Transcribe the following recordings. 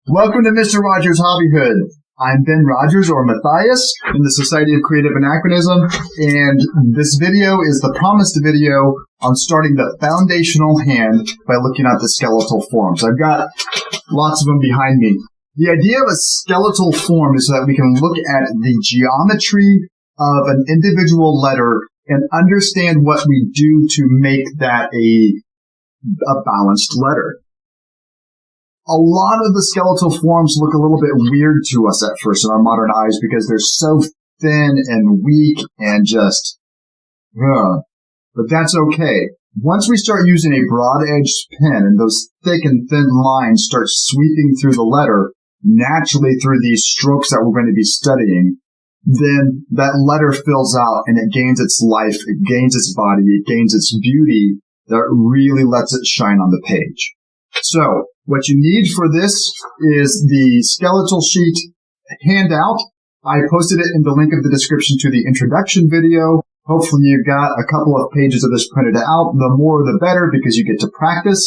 Welcome to Mr. Rogers' Hobbyhood. I'm Ben Rogers, or Matthias, in the Society of Creative Anachronism, and this video is the promised video on starting the foundational hand by looking at the skeletal forms. I've got lots of them behind me. The idea of a skeletal form is so that we can look at the geometry of an individual letter and understand what we do to make that a balanced letter. A lot of the skeletal forms look a little bit weird to us at first in our modern eyes because they're so thin and weak and just, but that's okay. Once we start using a broad-edged pen and those thick and thin lines start sweeping through the letter naturally through these strokes that we're going to be studying, then that letter fills out and it gains its life, it gains its body, it gains its beauty that really lets it shine on the page. So, what you need for this is the skeletal sheet handout. I posted it in the link of the description to the introduction video. Hopefully you got a couple of pages of this printed out. The more the better because you get to practice.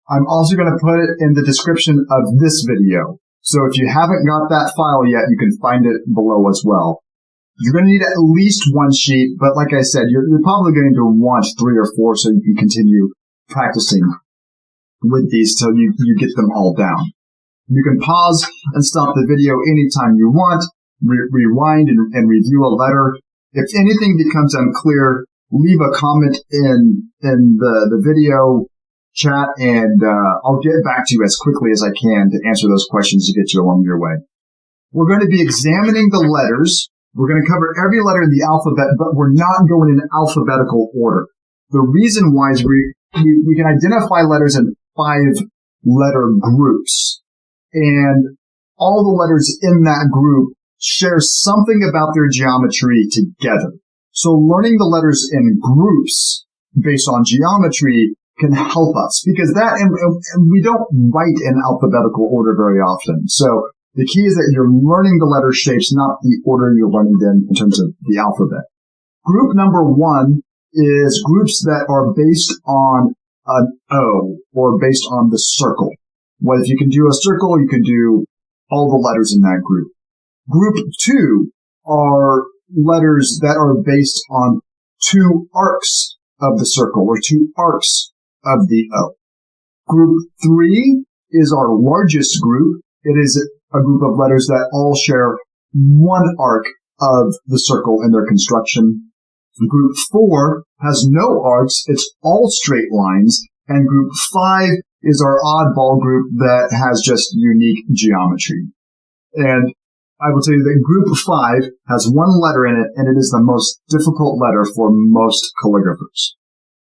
I'm also going to put it in the description of this video. So if you haven't got that file yet, you can find it below as well. You're going to need at least one sheet, but like I said, you're probably going to want 3 or 4 so you can continue practicing with these till you get them all down. You can pause and stop the video anytime you want, rewind and review a letter. If anything becomes unclear, leave a comment in the video chat and I'll get back to you as quickly as I can to answer those questions to get you along your way. We're going to be examining the letters. We're going to cover every letter in the alphabet, but we're not going in alphabetical order. The reason why is we can identify letters in 5-letter groups, and all the letters in that group share something about their geometry together. So learning the letters in groups based on geometry can help us, because and we don't write in alphabetical order very often. So the key is that you're learning the letter shapes, not the order you're learning them in terms of the alphabet. Group number 1 is groups that are based on an O, or based on the circle. Well, if you can do a circle, you can do all the letters in that group. Group 2 are letters that are based on 2 arcs of the circle, or 2 arcs of the O. Group 3 is our largest group. It is a group of letters that all share 1 arc of the circle in their construction. Group 4 has no arcs, it's all straight lines, and Group 5 is our oddball group that has just unique geometry. And I will tell you that Group 5 has 1 letter in it, and it is the most difficult letter for most calligraphers.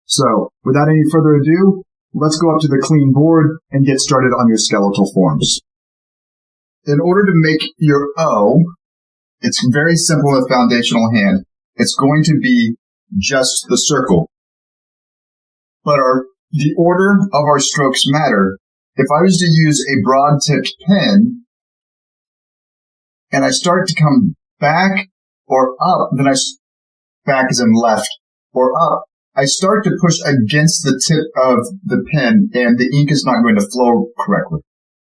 So, without any further ado, let's go up to the clean board and get started on your skeletal forms. In order to make your O, it's very simple with foundational hand. It's going to be just the circle. But the order of our strokes matter. If I was to use a broad-tipped pen, and I start to come back or up, then back as in left, or up, I start to push against the tip of the pen, and the ink is not going to flow correctly.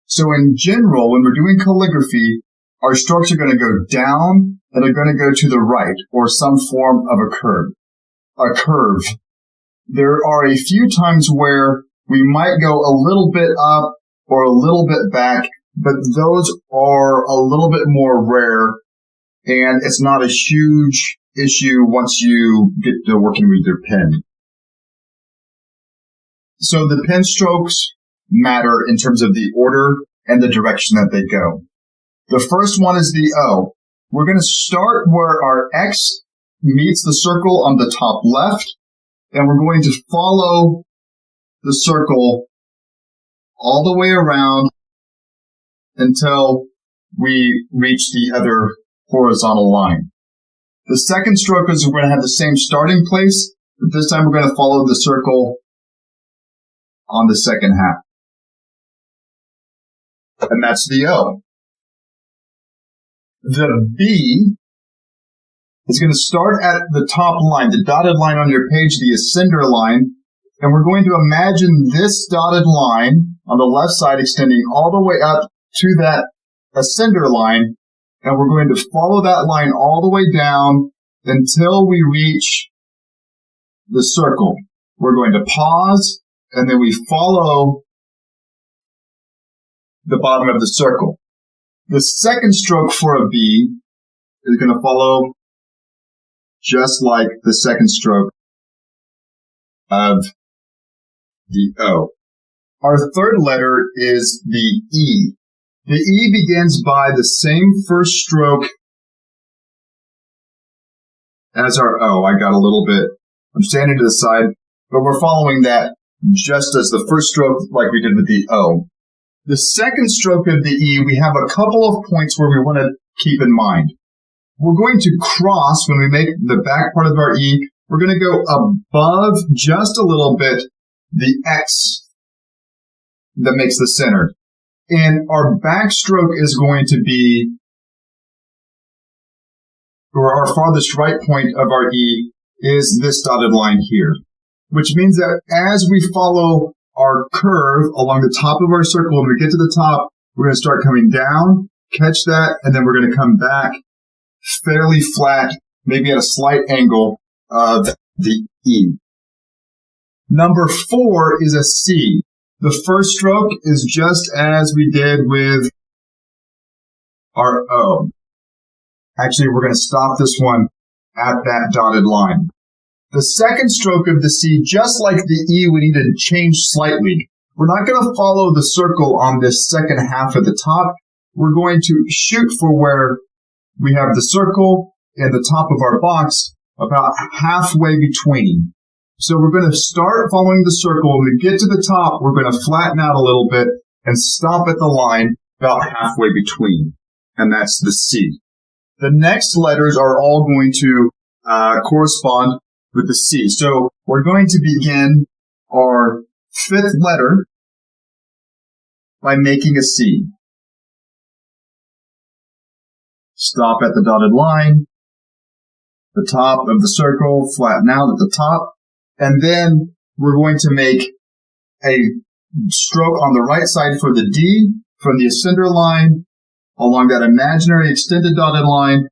So in general, when we're doing calligraphy, our strokes are going to go down and they're going to go to the right, or some form of a curve. There are a few times where we might go a little bit up or a little bit back, but those are a little bit more rare, and it's not a huge issue once you get to working with your pen. So the pen strokes matter in terms of the order and the direction that they go. The first one is the O. We're going to start where our X meets the circle on the top left, and we're going to follow the circle all the way around until we reach the other horizontal line. The second stroke is we're going to have the same starting place, but this time we're going to follow the circle on the second half. And that's the O. The B is going to start at the top line, the dotted line on your page, the ascender line, and we're going to imagine this dotted line on the left side extending all the way up to that ascender line, and we're going to follow that line all the way down until we reach the circle. We're going to pause, and then we follow the bottom of the circle. The second stroke for a B is going to follow just like the second stroke of the O. Our third letter is the E. The E begins by the same first stroke as our O. I got a little bit, I'm standing to the side, but we're following that just as the first stroke like we did with the O. The second stroke of the E, we have a couple of points where we want to keep in mind. We're going to cross, when we make the back part of our E, we're going to go above just a little bit the X that makes the center. And our backstroke is going to be, or our farthest right point of our E is this dotted line here, which means that as we follow our curve along the top of our circle, when we get to the top, we're going to start coming down, catch that, and then we're going to come back fairly flat, maybe at a slight angle of the E. Number 4 is a C. The first stroke is just as we did with our O. Actually, we're going to stop this one at that dotted line. The second stroke of the C, just like the E, we need to change slightly. We're not going to follow the circle on this second half at the top. We're going to shoot for where we have the circle and the top of our box about halfway between. So we're going to start following the circle. When we get to the top, we're going to flatten out a little bit and stop at the line about halfway between. And that's the C. The next letters are all going to correspond with the C. So we're going to begin our fifth letter by making a C. Stop at the dotted line, the top of the circle, flatten out at the top, and then we're going to make a stroke on the right side for the D from the ascender line along that imaginary extended dotted line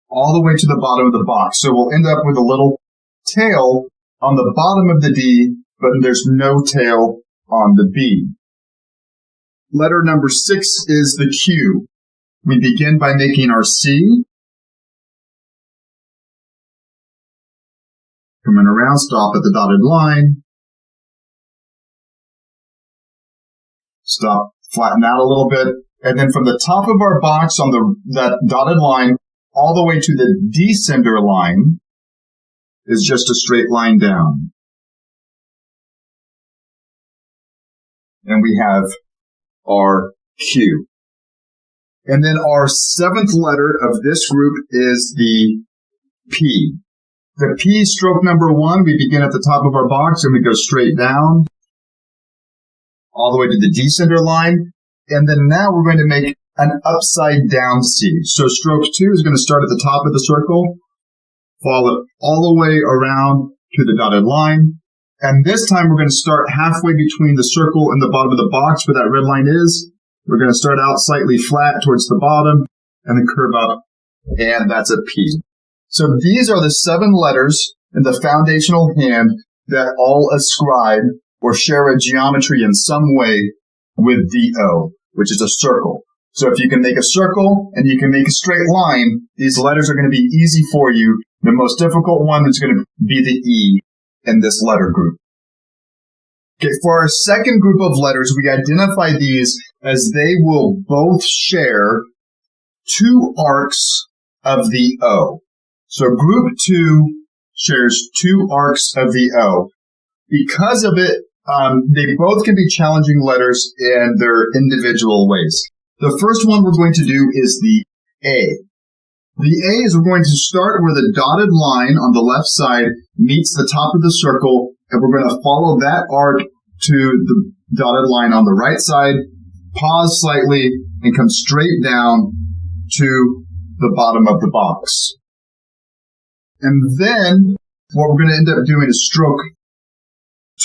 all the way to the bottom of the box. So we'll end up with a little tail on the bottom of the D, but there's no tail on the B. Letter number 6 is the Q. We begin by making our C. Coming around, stop at the dotted line. Stop, flatten out a little bit. And then from the top of our box on that dotted line all the way to the descender line is just a straight line down. And we have our Q. And then our seventh letter of this group is the P. The P stroke number 1, we begin at the top of our box and we go straight down all the way to the descender line. And then now we're going to make an upside down C. So stroke 2 is going to start at the top of the circle, follow all the way around to the dotted line. And this time we're going to start halfway between the circle and the bottom of the box where that red line is. We're going to start out slightly flat towards the bottom and then curve up, and that's a P. So these are the 7 letters in the foundational hand that all ascribe or share a geometry in some way with the O, which is a circle. So if you can make a circle and you can make a straight line, these letters are going to be easy for you. The most difficult one is going to be the E in this letter group. Okay, for our second group of letters, we identify these as they will both share 2 arcs of the O. So group 2 shares 2 arcs of the O. Because of it, they both can be challenging letters in their individual ways. The first one we're going to do is the A. The A is we're going to start where the dotted line on the left side meets the top of the circle, and we're going to follow that arc to the dotted line on the right side, pause slightly, and come straight down to the bottom of the box. And then what we're going to end up doing is stroke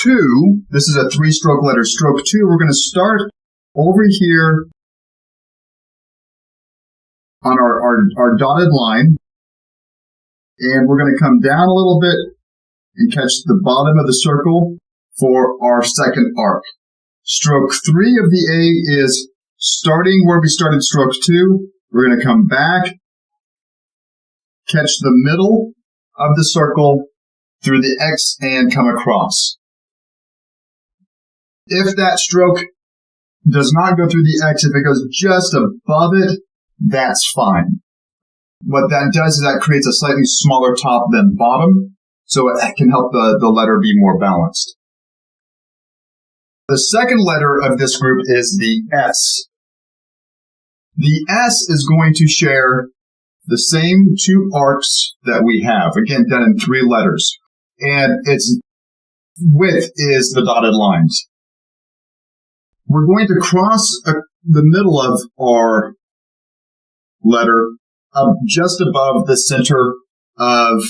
2. This is a 3-stroke letter. Stroke 2, we're going to start over here on our dotted line, and we're going to come down a little bit and catch the bottom of the circle for our second arc. Stroke 3 of the A is starting where we started stroke 2. We're going to come back, catch the middle of the circle through the X and come across. If that stroke does not go through the X, if it goes just above it, that's fine. What that does is that creates a slightly smaller top than bottom, so it can help the letter be more balanced. The second letter of this group is the S. The S is going to share the same 2 arcs that we have, again, done in 3 letters. And its width is the dotted lines. We're going to cross the middle of our letter up just above the center of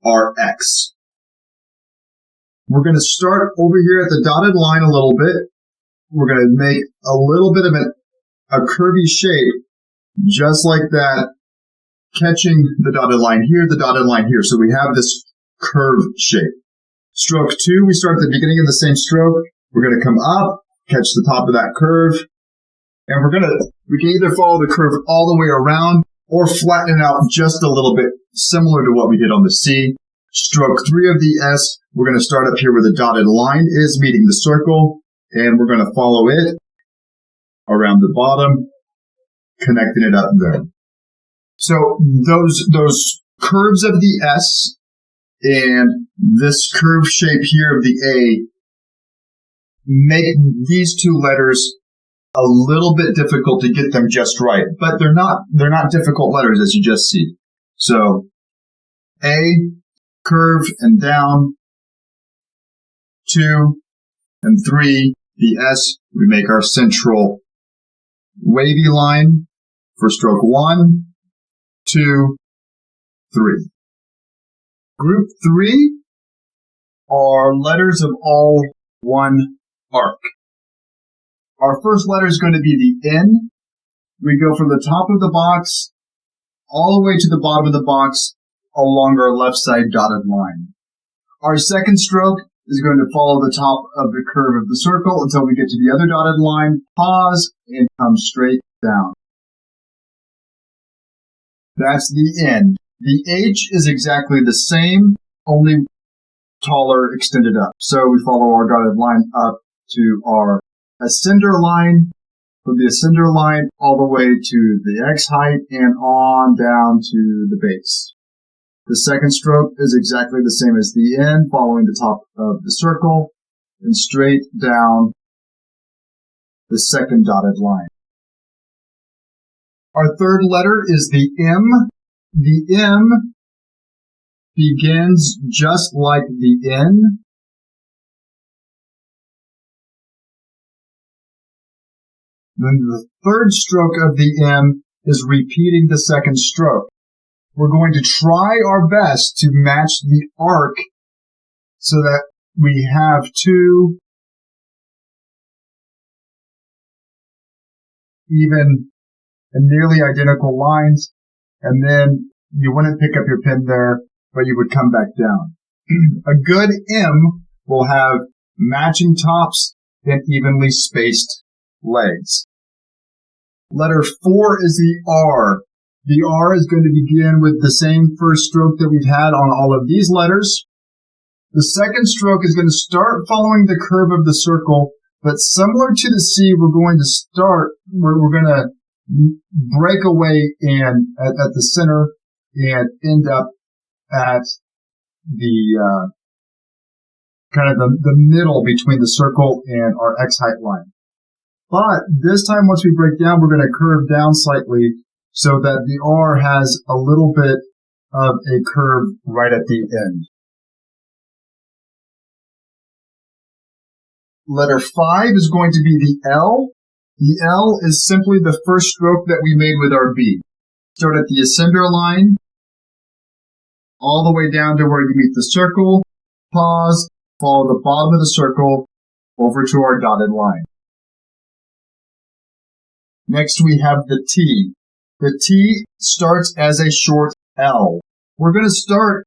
our X. We're going to start over here at the dotted line a little bit. We're going to make a little bit of a curvy shape, just like that, catching the dotted line here, the dotted line here. So we have this curved shape. Stroke 2, we start at the beginning of the same stroke. We're going to come up, catch the top of that curve, and we can either follow the curve all the way around or flatten it out just a little bit, similar to what we did on the C. Stroke 3 of the S, we're going to start up here where the dotted line is meeting the circle, and we're going to follow it around the bottom, connecting it up there. So those curves of the S and this curved shape here of the A make these 2 letters a little bit difficult to get them just right, but they're not difficult letters, as you just see. So A, curve and down, 2 and 3, the S, we make our central wavy line for stroke 1, 2, 3. Group 3 are letters of all one arc. Our first letter is going to be the N. We go from the top of the box all the way to the bottom of the box along our left side dotted line. Our second stroke is going to follow the top of the curve of the circle until we get to the other dotted line, pause, and come straight down. That's the N. The H is exactly the same, only taller, extended up. So we follow our dotted line up to our ascender line, from the ascender line all the way to the X height and on down to the base. The second stroke is exactly the same as the N, following the top of the circle and straight down the second dotted line. Our third letter is the M. The M begins just like the N. Then the third stroke of the M is repeating the second stroke. We're going to try our best to match the arc so that we have 2 even and nearly identical lines, and then you wouldn't pick up your pen there, but you would come back down. A good M will have matching tops and evenly spaced legs. Letter 4 is the R. The R is going to begin with the same first stroke that we've had on all of these letters. The second stroke is going to start following the curve of the circle, but similar to the C, we're going to break away and at the center and end up at the kind of the middle between the circle and our X height line. But this time, once we break down, we're going to curve down slightly so that the R has a little bit of a curve right at the end. Letter 5 is going to be the L. The L is simply the first stroke that we made with our B. Start at the ascender line, all the way down to where you meet the circle, pause, follow the bottom of the circle over to our dotted line. Next, we have the T. The T starts as a short L. We're going to start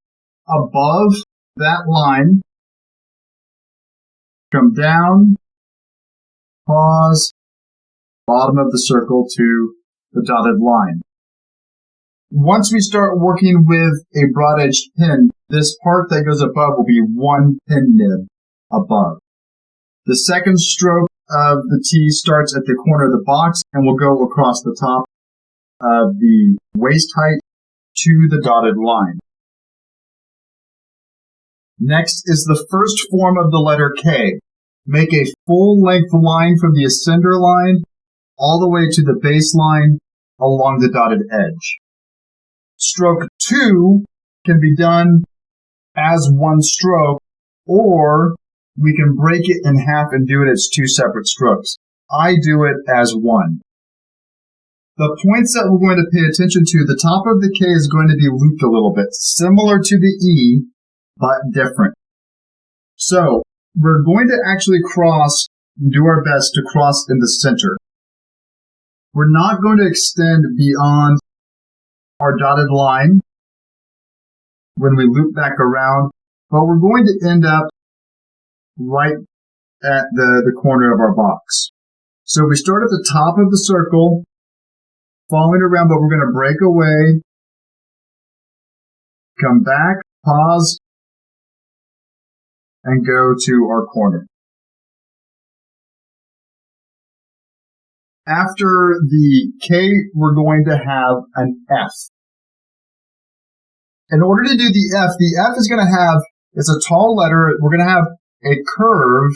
above that line, come down, pause, bottom of the circle to the dotted line. Once we start working with a broad-edged pin, this part that goes above will be one pin nib above. The second stroke of the T starts at the corner of the box and will go across the top of the waist height to the dotted line. Next is the first form of the letter K. Make a full-length line from the ascender line all the way to the baseline along the dotted edge. Stroke 2 can be done as one stroke, or we can break it in half and do it as two separate strokes. I do it as one. The points that we're going to pay attention to, the top of the K is going to be looped a little bit, similar to the E, but different. So we're going to actually do our best to cross in the center. We're not going to extend beyond our dotted line when we loop back around, but we're going to end up right at the corner of our box. So we start at the top of the circle, following around, but we're going to break away, come back, pause, and go to our corner. After the K, we're going to have an F. In order to do the F is going to have, it's a tall letter, we're going to have a curve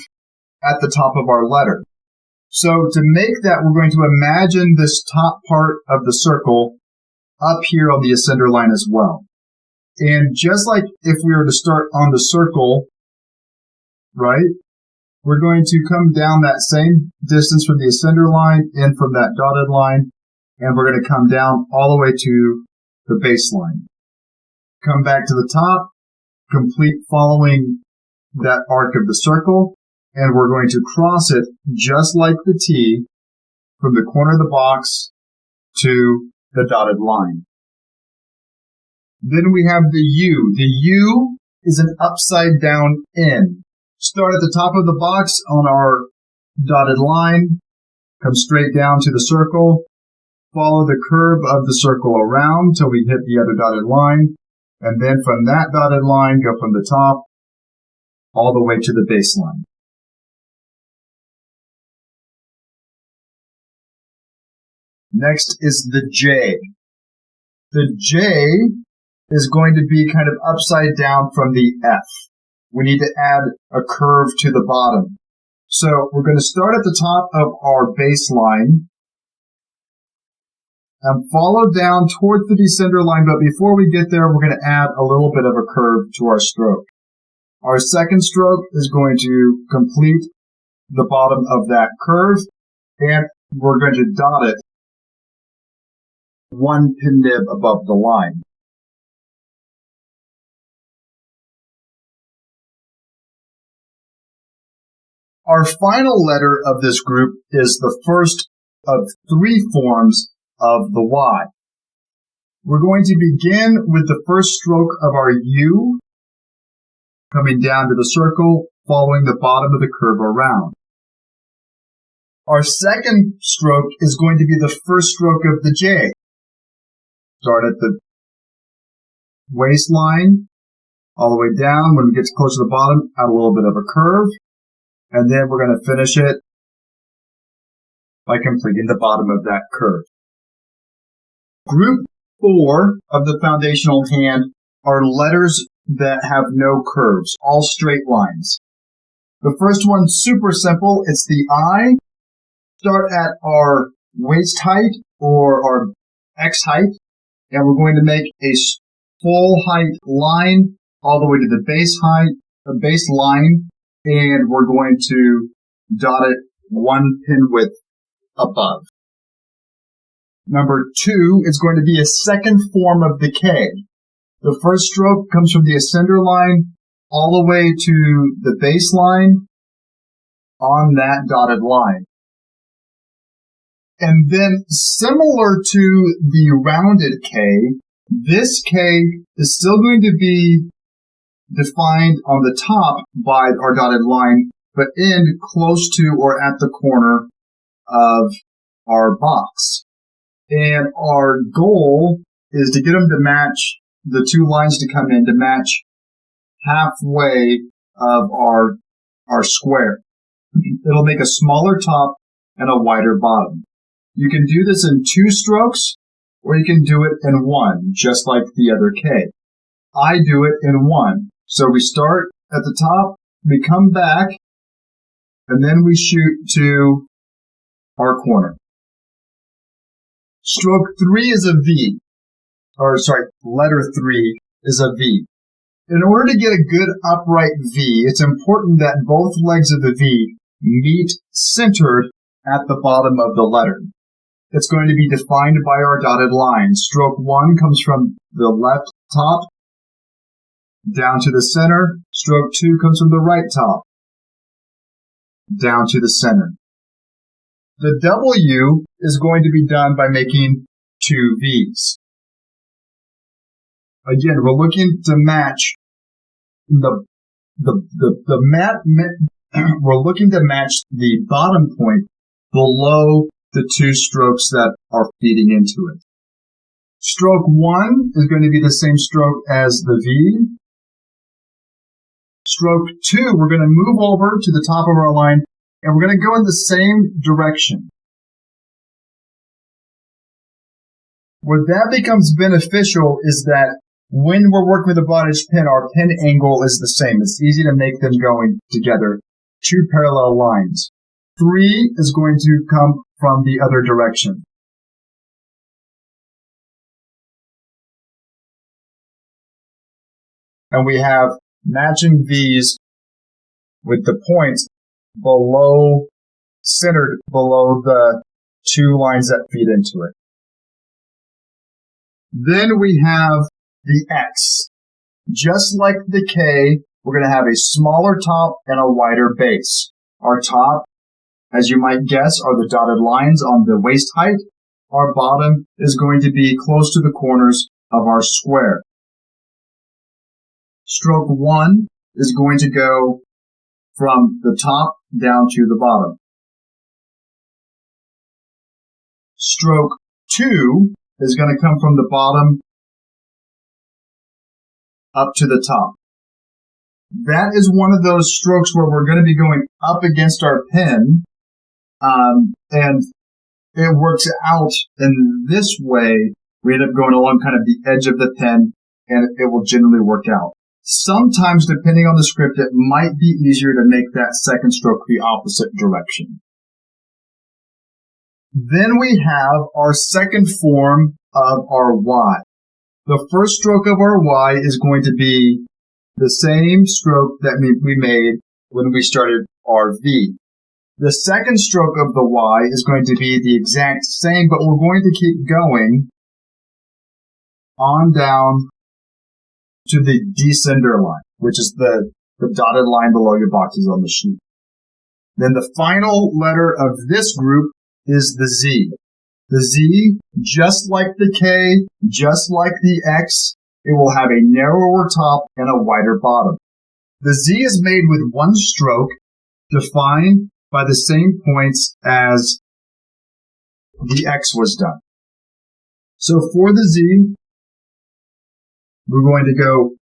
at the top of our letter. So to make that, we're going to imagine this top part of the circle up here on the ascender line as well. And just like if we were to start on the circle, right, we're going to come down that same distance from the ascender line and from that dotted line, and we're going to come down all the way to the baseline. Come back to the top, complete following that arc of the circle, and we're going to cross it just like the T from the corner of the box to the dotted line. Then we have the U. The U is an upside down N. Start at the top of the box on our dotted line, come straight down to the circle, follow the curve of the circle around till we hit the other dotted line, and then from that dotted line, go from the top all the way to the baseline. Next is the J. The J is going to be kind of upside down from the F. We need to add a curve to the bottom. So we're going to start at the top of our baseline and follow down towards the descender line, but before we get there, we're going to add a little bit of a curve to our stroke. Our second stroke is going to complete the bottom of that curve, and we're going to dot it one pin nib above the line. Our final letter of this group is the first of three forms of the Y. We're going to begin with the first stroke of our U, coming down to the circle, following the bottom of the curve around. Our second stroke is going to be the first stroke of the J. Start at the waistline, all the way down. When we get close to the bottom, add a little bit of a curve. And then we're going to finish it by completing the bottom of that curve. Group 4 of the foundational hand are letters that have no curves, all straight lines. The first one's super simple. It's the I. Start at our waist height or our X height, and we're going to make a full height line all the way to the base height, the baseline, and we're going to dot it one pin width above. Number 2 is going to be a second form of the K. The first stroke comes from the ascender line all the way to the baseline on that dotted line. And then similar to the rounded K, this K is still going to be defined on the top by our dotted line, but end close to or at the corner of our box. And our goal is to get them to match, the two lines to come in to match halfway of our square. It'll make a smaller top and a wider bottom. You can do this in 2 strokes, or you can do it in 1, just like the other K. I do it in 1. So we start at the top, we come back, and then we shoot to our corner. Stroke 3 is a V. Letter 3 is a V. In order to get a good upright V, it's important that both legs of the V meet centered at the bottom of the letter. It's going to be defined by our dotted line. Stroke 1 comes from the left top down to the center. Stroke 2 comes from the right top down to the center. The W is going to be done by making 2 V's. Again, we're looking to match we're looking to match the bottom point below the 2 strokes that are feeding into it. Stroke 1 is going to be the same stroke as the V. Stroke 2, we're going to move over to the top of our line, and we're going to go in the same direction. Where that becomes beneficial is that when we're working with a broad edge pen, our pen angle is the same. It's easy to make them going together. 2 parallel lines. 3 is going to come from the other direction. And we have matching V's with the points centered below the 2 lines that feed into it. Then we have the X. Just like the K, we're going to have a smaller top and a wider base. Our top, as you might guess, are the dotted lines on the waist height. Our bottom is going to be close to the corners of our square. Stroke 1 is going to go from the top down to the bottom. Stroke 2 is going to come from the bottom up to the top. That is one of those strokes where we're going to be going up against our pen, and it works out in this way. We end up going along kind of the edge of the pen, and it will generally work out. Sometimes, depending on the script, it might be easier to make that second stroke the opposite direction. Then we have our second form of our Y. The first stroke of our Y is going to be the same stroke that we made when we started our V. The second stroke of the Y is going to be the exact same, but we're going to keep going on down to the descender line, which is the dotted line below your boxes on the sheet. Then the final letter of this group is the Z. The Z, just like the K, just like the X, it will have a narrower top and a wider bottom. The Z is made with 1 stroke, defined by the same points as the X was done. So for the Z, we're going to go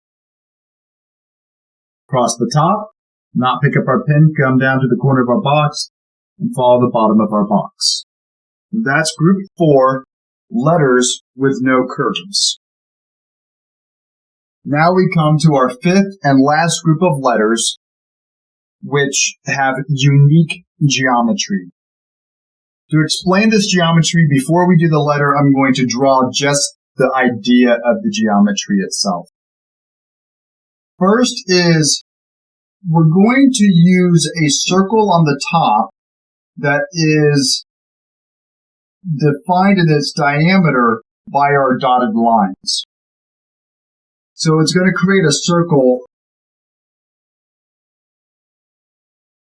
across the top, not pick up our pen, come down to the corner of our box, and follow the bottom of our box. That's group 4, letters with no curves. Now we come to our 5th and last group of letters, which have unique geometry. To explain this geometry, before we do the letter, I'm going to draw just the idea of the geometry itself. First is, we're going to use a circle on the top that is defined in its diameter by our dotted lines. So it's going to create a circle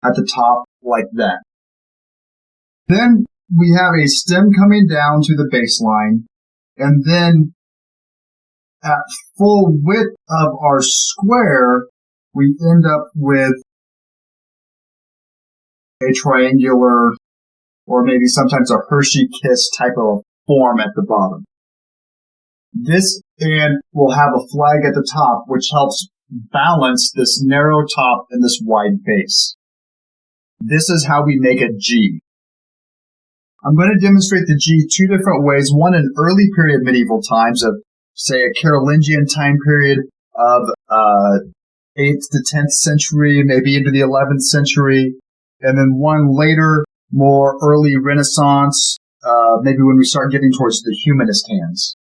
at the top like that. Then we have a stem coming down to the baseline, and then at full width of our square, we end up with a triangular, or maybe sometimes a Hershey kiss type of form at the bottom. This and will have a flag at the top, which helps balance this narrow top and this wide base. This is how we make a G. I'm going to demonstrate the G two different ways. One in early period medieval times of, say, a Carolingian time period of 8th to 10th century, maybe into the 11th century, and then one later, more early Renaissance, maybe when we start getting towards the humanist hands.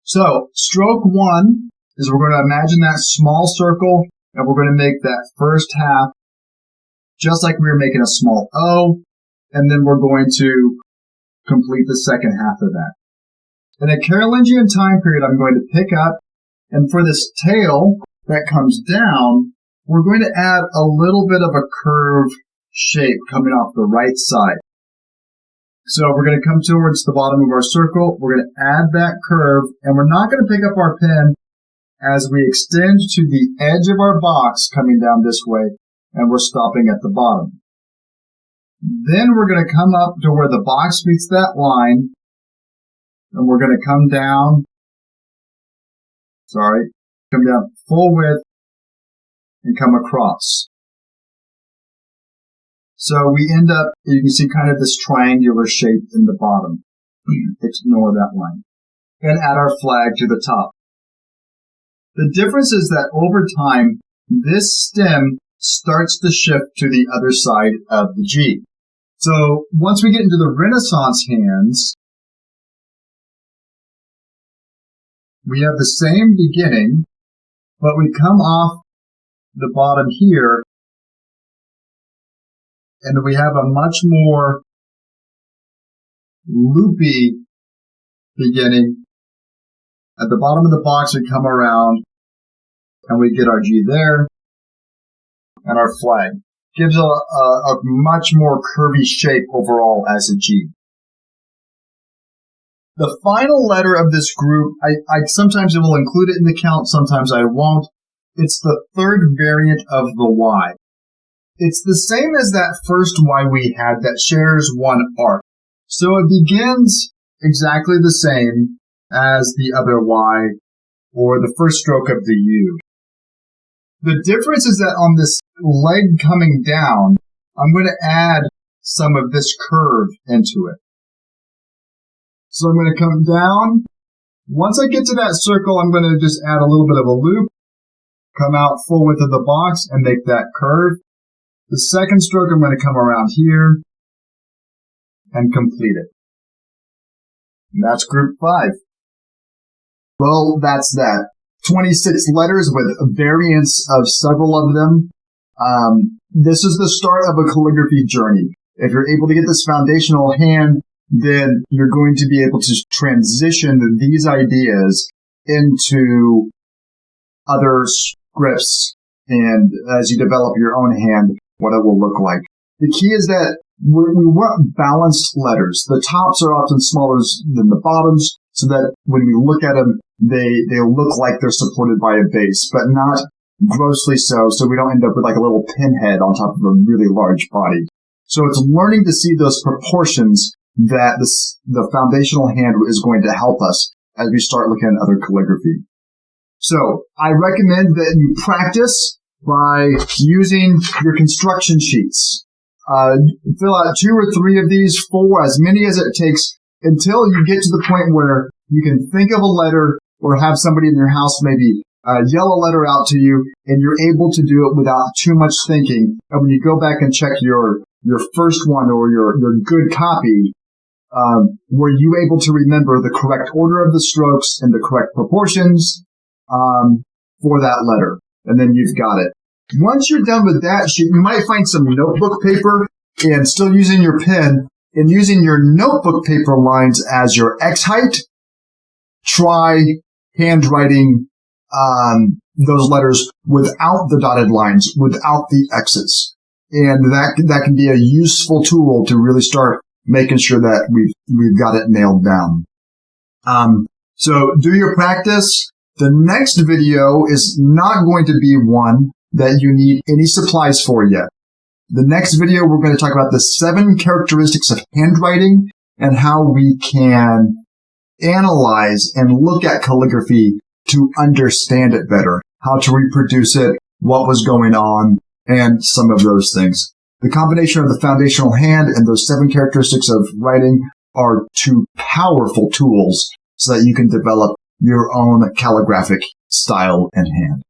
So, stroke one is we're going to imagine that small circle, and we're going to make that first half just like we were making a small O, and then we're going to complete the second half of that. In a Carolingian time period, I'm going to pick up, and for this tail that comes down, we're going to add a little bit of a curved shape coming off the right side. So we're going to come towards the bottom of our circle, we're going to add that curve, and we're not going to pick up our pen as we extend to the edge of our box coming down this way, and we're stopping at the bottom. Then we're going to come up to where the box meets that line, and we're going to come down full width and come across. So we end up, you can see kind of this triangular shape in the bottom. Ignore that line. And add our flag to the top. The difference is that over time, this stem starts to shift to the other side of the G. So once we get into the Renaissance hands, we have the same beginning, but we come off the bottom here, and we have a much more loopy beginning. At the bottom of the box, we come around, and we get our G there, and our flag. Gives a much more curvy shape overall as a G. The final letter of this group, I sometimes will include it in the count, sometimes I won't. It's the third variant of the Y. It's the same as that first Y we had that shares one arc. So it begins exactly the same as the other Y, or the first stroke of the U. The difference is that on this leg coming down, I'm going to add some of this curve into it. So I'm going to come down. Once I get to that circle, I'm going to just add a little bit of a loop, come out full width of the box, and make that curve. The second stroke, I'm going to come around here and complete it. And that's group 5. Well, that's that. 26 letters with variants of several of them. This is the start of a calligraphy journey. If you're able to get this foundational hand, then you're going to be able to transition these ideas into other scripts, and as you develop your own hand, what it will look like. The key is that we want balanced letters. The tops are often smaller than the bottoms, so that when we look at them, they look like they're supported by a base, but not grossly so we don't end up with like a little pinhead on top of a really large body. So it's learning to see those proportions that the foundational hand is going to help us as we start looking at other calligraphy. So I recommend that you practice by using your construction sheets. Fill out 2 or 3 of these, 4, as many as it takes, until you get to the point where you can think of a letter or have somebody in your house maybe yell a letter out to you, and you're able to do it without too much thinking. And when you go back and check your first one or your good copy, were you able to remember the correct order of the strokes and the correct proportions for that letter? And then you've got it. Once you're done with that sheet, you might find some notebook paper, and still using your pen and using your notebook paper lines as your X height. Try handwriting those letters without the dotted lines, without the X's. And that can be a useful tool to really start making sure that we've got it nailed down. So do your practice. The next video is not going to be one that you need any supplies for yet. The next video, we're going to talk about the 7 characteristics of handwriting and how we can analyze and look at calligraphy to understand it better, how to reproduce it, what was going on, and some of those things. The combination of the foundational hand and those 7 characteristics of writing are 2 powerful tools so that you can develop your own calligraphic style and hand.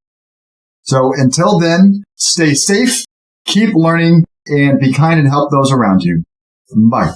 So until then, stay safe, keep learning, and be kind and help those around you. Bye.